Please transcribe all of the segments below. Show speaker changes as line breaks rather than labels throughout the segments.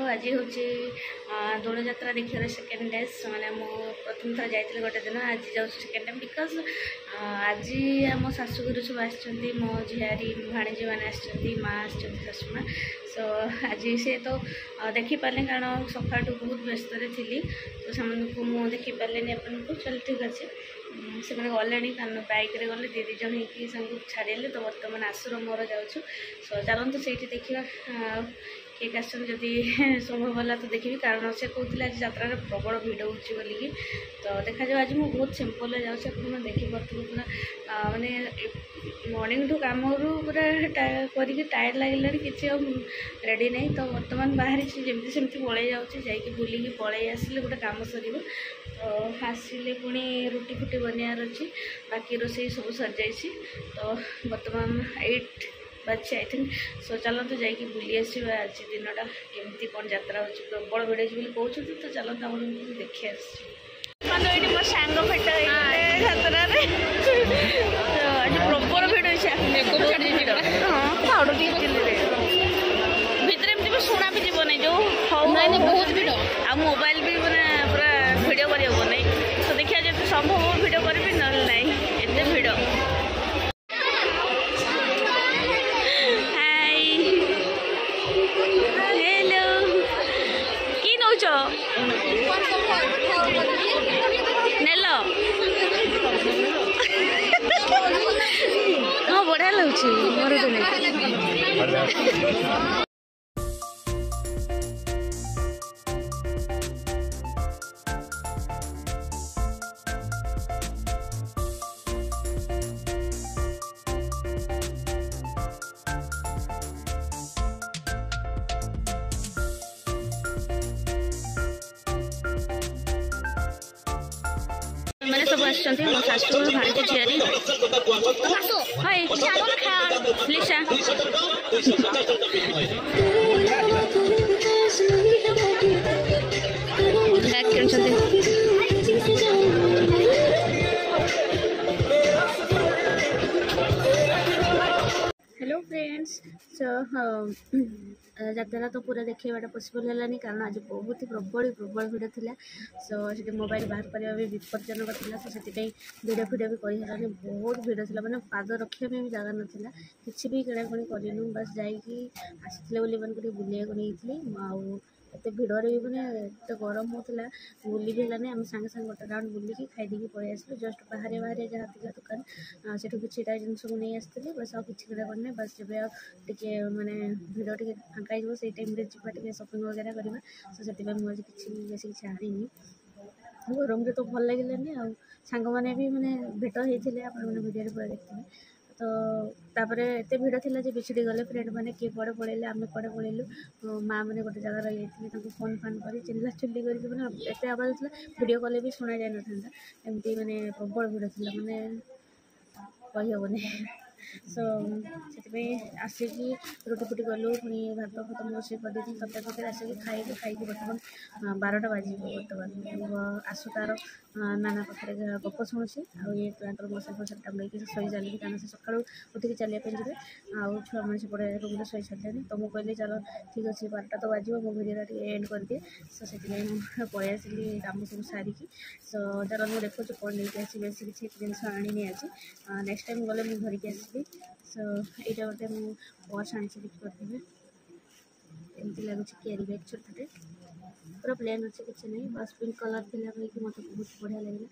आज हूँ दौड़ यात्रा देखार सेकेंड डे मैंने प्रथम थर जाइए गोटे दिन आज जाऊँ सेकेंड टाइम बिकज आज आम शाशुघर सब आसछंती मो झियारी भाणीजी मैंने माँ आसुमा सो आज से तो देखिपारे कारण सका बहुत व्यस्त थी तो से मुझे देखिपारे आपको चल ठीक अच्छे से गले कारण बैक गले दी जन हो छाड़े तो बर्तमान आसुर मोर जाऊँ सो चलते से देखा किए आदि संभव है तो देखी कारण से कहते आज यात्रा प्रबल भिड़ होची बोलिकी तो देखा जाए आज मुझे बहुत सिंपल जाऊँ देखिपे पूरा माने मॉर्निंग ठू कम पूरा करके टायर्ड लगे किसी रेडी नहीं तो बर्तमान बाहर जमी सेमती पलि जाऊँगी बुलिकी पलि आसिले गोटे कम सर तो आसिले पुणी रुटी फुटी बनार अच्छी बाकी रोसे सब सर जाइए तो बर्तमान 8 बाजी आई थिंक सो चलते जाकि बुली आसवा आज दिनटा केमती कौन यात्रा हो प्रबल भिड़ बोली कहते तो चलते आम देखी आस मो सांग भेट यात्रा आज प्रबल भिड़ हाँ भितर एमती शुणा भी जीवन जो बहुत भिड़ आ मोबाइल भी मैंने पूरा भिड कर तो देखिए जो संभव भिड करी ना एत भिड़ नेल हाँ बढ़िया लगुच मोर मैंने सब आसछंती मो शाशु भाणीजी झियारी हाय लिशा बैग किणुछंती हेलो फ्रेंड्स सो यात्रा तो पूरा देखेवाटा पॉसिबल है कारण आज बहुत ही प्रबल भिड़ था सो से मोबाइल बाहर करने भी विपज्जनक था तो से भिड़ फिड़ भी कहीहरानी बहुत भिड़ था मैंने पाद रखा भी जगह नाला किसी भी किणाकिणी करूँ बस जाइए मन बुलाइक नहीं एत भिड़े भी मैंने एत गरम होता बुली भी है आम सांगे सांगे गोटे राउंड बुलिकी खाईदी पलि आसलु जस्ट बाहर बाहर जहाँ थी दुकान से किसी जिनस को नहीं आसती बस आ कि करना बस जब टे मैंने भिड़ टे फाँका हो टाइम जावा सपिंग वगैरह करवा सो से मुझे किसी बेस किसी आनी गरम तो भल लगे आंग मैंने भी मैंने भेट होते हैं भिडियो पूरा देखते तो तापर एत भिड़ था बिछड़ी गले फ्रेंड मैंने किए पड़े पड़े आम पड़े पड़ेलु माँ मैंने गोटे जगह रही जाती फोन फान कर चिल्ला चिल्ली कर मैंने एत आवाज होता भिडियो कले भी शुणा जाए ना एमती मैंने प्रबल भिड़ था मैंने कहीहबनी सो से आसिकी रुटी फुटी गलु पुणी भात फात रोषे कर तरकारी तरकारी आसिक खाई बर्तमान 12टा बाजी बर्तमान आसु तार नाना पाखे गप शुणुसी आर मसा फसा टांगी शई चलिए कारण से सका उठिक चलिए जी आउ छुआ मैंने सेपटे रूम शई सारे तो मुझे कहली चलो ठीक अच्छे 12टा तो बाजो मो भिडियो एंड कर दिए सो से पलि आसिली कम सब सारिकी सो चलो मुझे देखो कौन लेकिन आसी बेस किसी जिन आनी आज नेक्स्ट टाइम गले मुझे धरिकी आसली सो यहाँ गोटे मुझे पर्स आनी देखिए एमती लगुच कैरी बैग छोटे पूरा प्लेन अच्छे किसी नहीं बस पिंक कलर थी कहीं मतलब बहुत बढ़िया लगे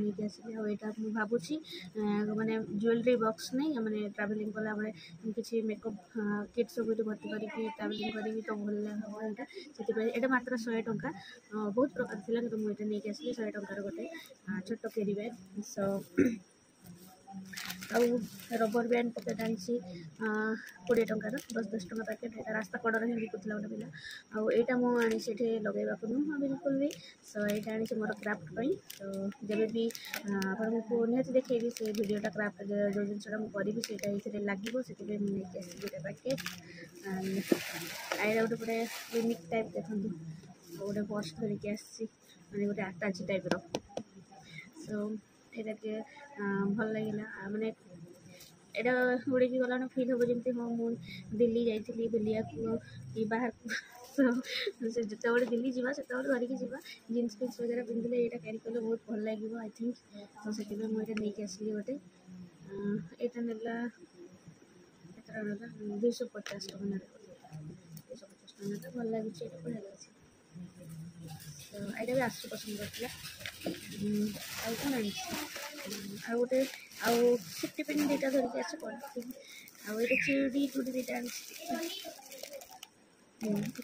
मुझे आसली आईटा मुझे भावुँ मैंने ज्वेलरी बॉक्स नहीं मैंने ट्रावेलिंग कला बेले किसी मेकअप किट सब ये भर्ती करके ट्रावेलिंग करी तो भल हम यहाँ मात्र 100 टंका बहुत प्रकार थी तो मुझे नहीं आसली 100 टंकार गोटे छोट कैरी बैग सो आउ रबर बैंड पकेट आनी 20 टंकार 10-10 टंका पैकेट यहाँ रास्ता कड़े ही बिकुला गोटे पिला आईटा मुझे लगेगा नुह बिल्कुल भी सो यहाँ आनी मोर क्राफ्ट तो जब भी आपको निहत देखी से भिडियोटा क्राफ्ट जो जिनसा मुझे करी लगे से नहीं आसी गोटे पैकेट आईटा गोटे पूरे यूनिक टाइप देखो गोटे पर्स धरिकी आसी मैंने गोटे आटाची टाइप सो ये भल लगे मैंने यहाँ उड़ी गलान फिल हम जमी हाँ मुझे दिल्ली जाइली बुलिया कि बाहर से जितेबाला दिल्ली जावा से धरिकी जावा जीन्स फिन्स वगैरह पिंधिले यहाँ क्यारी कले बहुत भल लगे आई थिंक तो से मुझे नहीं आसली गोटे यहाँ नेला 250 टका ना 250 टका ना भल लगे ये बढ़िया लगे तो यहाँ भी आसु पसंद करता कौन आ गोटे आुट्टी पेन दुटा धरिकी आस आउ ये चूड़ी चूड़ी दुटा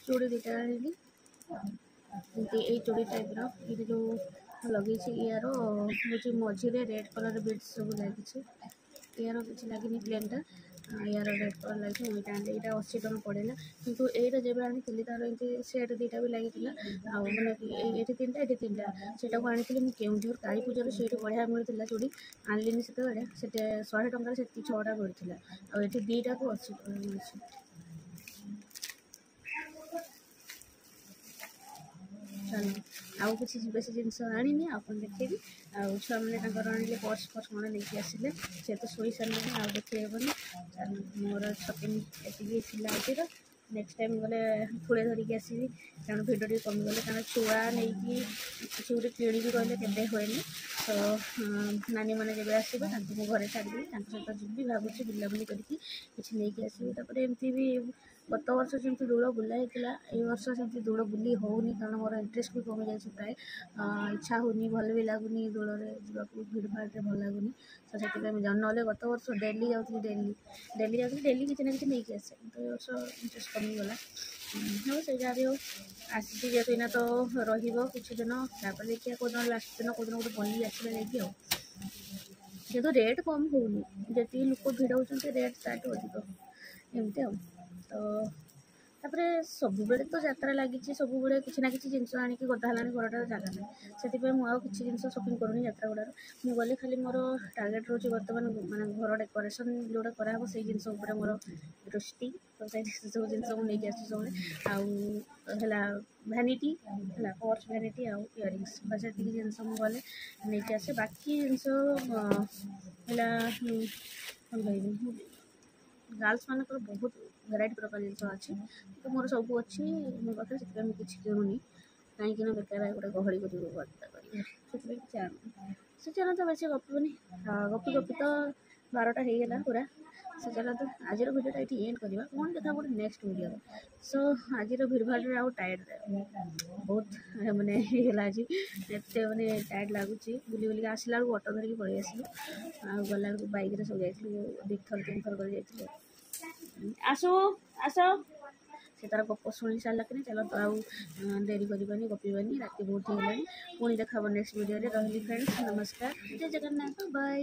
चूड़ी दुटा आनी ये चूड़ी टाइप ये जो लगे यार हूँ मझे रेड कलर बीड्स सब लगी यार किसी लगे प्लेनटा यार रेड कलर लगे मुझे यहाँ 80 टका पड़ेगा किंतु यहाँ जब आनी तार ये सेट दुटा भी लगी मैंने ये 3टा ये 3टा से आनी मुझे केउझर काली पूजार से बढ़िया मिलता चूड़ी आनलिनी से 100 टकर से 6टा पड़ता आठ 2टा को 80 टका मिले चलो आउ किसी बेस जिनस आनी आपन देखेबी छुआ मैंने आनिले पर्स पर्स कौन नहीं आसिले से तो शोई सारे आउ देखनी मोर शपिंग ये आज नेक्स्ट टाइम गले फुले धरिकी आसबि कारण भिडियो टी कमिगले कारण छुआ नहीं किसी गोटे किणी कहले के हुए तो नानी मैंने जब आसबे मु घरे छाड़ी सहित जी भावुँ बुलाबुली करके किसी नहीं आसबि एमती भी गत वर्ष जमी दौड़ बुला होता ये वर्ष सेमती दौड़ बुली होनी कारण मोर इंटरेस्ट भी कमी जाए प्राय इच्छा होनी भल भी लगुनि दौड़ जावाक भिड़ भाड़ भल लगुनि तो से ना गत वर्ष डेली जाऊँगी डेली जाऊँगी डेली किसी ना कि नहीं आसे तो ये वर्ष इंटरेस्ट कमिगला हाँ से जहाँ भी हो आसी जेहतु इना तो रही दिन देखिए कौन लास्ट दिन कौन गोटे बनी आसला जाकि जेहतु रेट कम होनी जी लोक भिड़ होती रेट स्टार्ट अधिक एमती तो तापर सब बेले तो यात्रा लगी सब बेले किसी ना कि जिन आनिक गदा है घरटार जगह ना से किसी जिन शॉपिंग करूनी यात्रा गुड़ार मुझे खाली मोर टार्गेट रोचे बर्तमान माने घर डेकोरेशन जोड़ा कराब से जिन मोर दृष्टि तो सब जिन मुझे सब आउला भैनिटी है पर्स भैनिटी आउ इयरिंग्स बस ये जिन मुझे नहीं आसे बाकी जिन है गर्ल्स मान बहुत भेराइट प्रकार जिन अच्छी तो मोर सब अच्छी मो पाखे से किसी किणुनी कहीं बेकार गोटे गहली कर से चलो तो बेस गपनी गपी गपी तो 12टा होगला पूरा से चलो तो आज भिडियोटा ये एंड करवा कौन देखा गोटे नेक्स्ट वीडियो सो आज भिड़ भाड़ आउ टायर्ड बहुत मानने आज एत मैंने टायर्ड लगुच बुली बुलिक आसला बेलू ऑटो धरिकी पलि आसलु गला बैक सब जाइलु 2 थर 3 थर कर जाइलु आसो आसो से तार गप शुणी सारा कि चलो तो आउ डेरी करवानी गपीबानी रात बहुत होगा पुणी देखा नेक्स्ट वीडियो रही फ्रेंड्स नमस्कार जय जगन्नाथ बाय।